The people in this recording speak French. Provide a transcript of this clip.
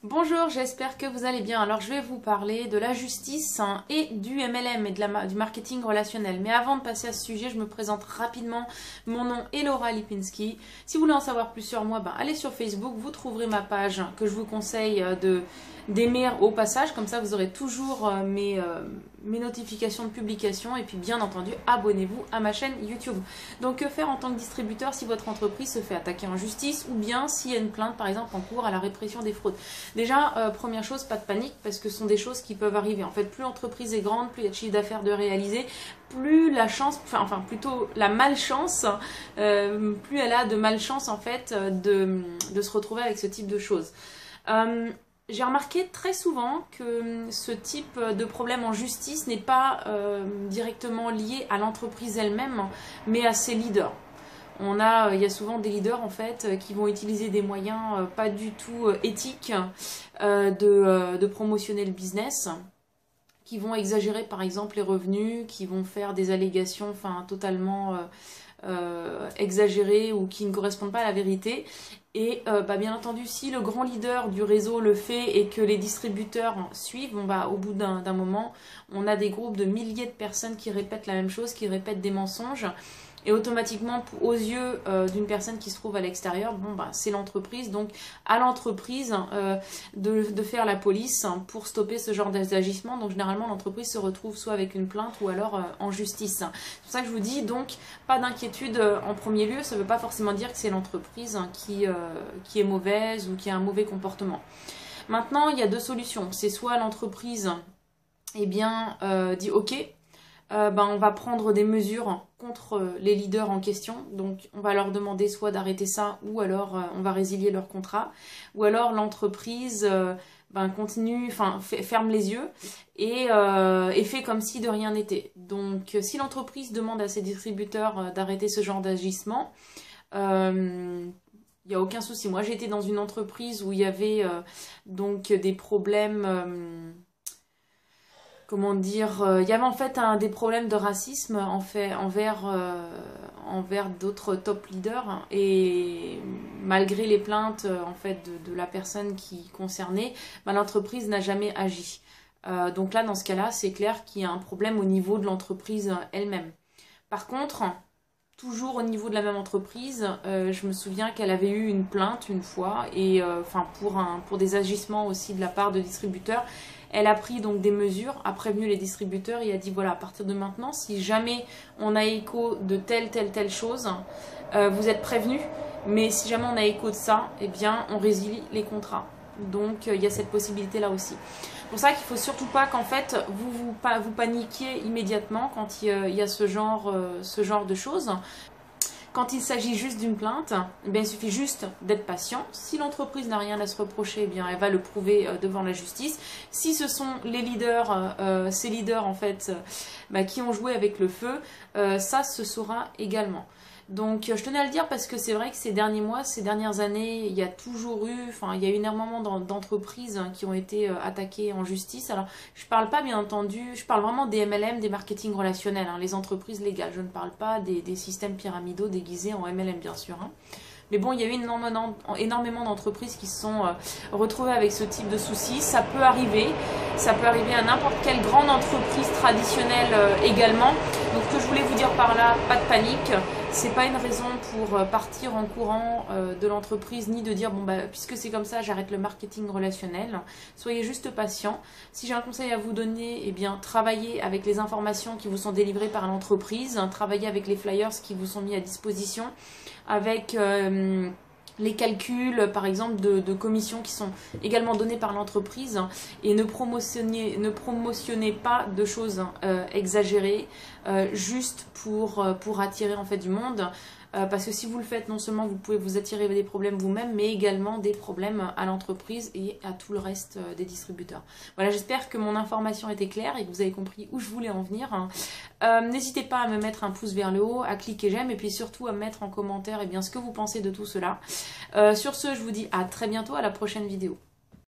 Bonjour, j'espère que vous allez bien. Alors je vais vous parler de la justice et du MLM et du marketing relationnel. Mais avant de passer à ce sujet, je me présente rapidement. Mon nom est Laura Lipinski. Si vous voulez en savoir plus sur moi, allez sur Facebook, vous trouverez ma page que je vous conseille d'aimer au passage. Comme ça, vous aurez toujours mes notifications de publication. Et puis bien entendu, abonnez-vous à ma chaîne YouTube. Donc que faire en tant que distributeur si votre entreprise se fait attaquer en justice ou bien s'il y a une plainte par exemple en cours à la répression des fraudes. Déjà, première chose, pas de panique parce que ce sont des choses qui peuvent arriver. En fait, plus l'entreprise est grande, plus il y a de chiffre d'affaires de réaliser, plus la chance, enfin plutôt la malchance, plus elle a de malchance en fait de se retrouver avec ce type de choses. J'ai remarqué très souvent que ce type de problème en justice n'est pas directement lié à l'entreprise elle-même, mais à ses leaders. Il y a souvent des leaders en fait qui vont utiliser des moyens pas du tout éthiques de promotionner le business, qui vont exagérer par exemple les revenus, qui vont faire des allégations totalement exagérées ou qui ne correspondent pas à la vérité. Et bien entendu, si le grand leader du réseau le fait et que les distributeurs suivent, au bout d'un moment, on a des groupes de milliers de personnes qui répètent la même chose, qui répètent des mensonges. Et automatiquement, aux yeux d'une personne qui se trouve à l'extérieur, c'est l'entreprise. Donc, à l'entreprise de faire la police pour stopper ce genre d'agissement. Donc, généralement, l'entreprise se retrouve soit avec une plainte ou alors en justice. C'est pour ça que je vous dis, donc, pas d'inquiétude en premier lieu. Ça ne veut pas forcément dire que c'est l'entreprise qui est mauvaise ou qui a un mauvais comportement. Maintenant, il y a deux solutions. C'est soit l'entreprise dit « Ok ». On va prendre des mesures contre les leaders en question. Donc, on va leur demander soit d'arrêter ça ou alors on va résilier leur contrat. Ou alors l'entreprise continue, ferme les yeux et fait comme si de rien n'était. Donc, si l'entreprise demande à ses distributeurs d'arrêter ce genre d'agissement, il n'y a aucun souci. Moi, j'étais dans une entreprise où il y avait des problèmes... il y avait en fait des problèmes de racisme envers d'autres top leaders et malgré les plaintes de la personne qui concernait, l'entreprise n'a jamais agi. Donc là, dans ce cas-là, c'est clair qu'il y a un problème au niveau de l'entreprise elle-même. Par contre, toujours au niveau de la même entreprise, je me souviens qu'elle avait eu une plainte une fois et pour des agissements aussi de la part de distributeurs. Elle a pris donc des mesures, a prévenu les distributeurs et a dit voilà, à partir de maintenant, si jamais on a écho de telle chose, vous êtes prévenus, mais si jamais on a écho de ça, on résilie les contrats. Donc il y a cette possibilité là aussi. C'est pour ça qu'il ne faut surtout pas qu'en fait vous paniquiez immédiatement quand il y a ce genre de choses. Quand il s'agit juste d'une plainte, il suffit juste d'être patient. Si l'entreprise n'a rien à se reprocher, elle va le prouver devant la justice. Si ce sont les leaders, ces leaders en fait, qui ont joué avec le feu, ça se saura également. Donc je tenais à le dire parce que c'est vrai que ces derniers mois, ces dernières années, il y a toujours eu, il y a eu énormément d'entreprises qui ont été attaquées en justice. Alors je parle pas bien entendu, je parle vraiment des MLM, des marketing relationnels, les entreprises légales. Je ne parle pas des systèmes pyramidaux déguisés en MLM bien sûr. Mais bon, il y a eu énormément d'entreprises qui se sont retrouvées avec ce type de soucis. Ça peut arriver à n'importe quelle grande entreprise traditionnelle également. Donc ce que je voulais vous dire par là, pas de panique. C'est pas une raison pour partir en courant de l'entreprise ni de dire puisque c'est comme ça, j'arrête le marketing relationnel. Soyez juste patient. Si j'ai un conseil à vous donner, travaillez avec les informations qui vous sont délivrées par l'entreprise, travaillez avec les flyers qui vous sont mis à disposition, avec les calculs par exemple de commissions qui sont également donnés par l'entreprise et ne promotionnez pas de choses exagérées juste pour attirer en fait du monde. Parce que si vous le faites, non seulement vous pouvez vous attirer des problèmes vous-même, mais également des problèmes à l'entreprise et à tout le reste des distributeurs. Voilà, j'espère que mon information était claire et que vous avez compris où je voulais en venir. N'hésitez pas à me mettre un pouce vers le haut, à cliquer j'aime et puis surtout à mettre en commentaire ce que vous pensez de tout cela. Sur ce, je vous dis à très bientôt, à la prochaine vidéo.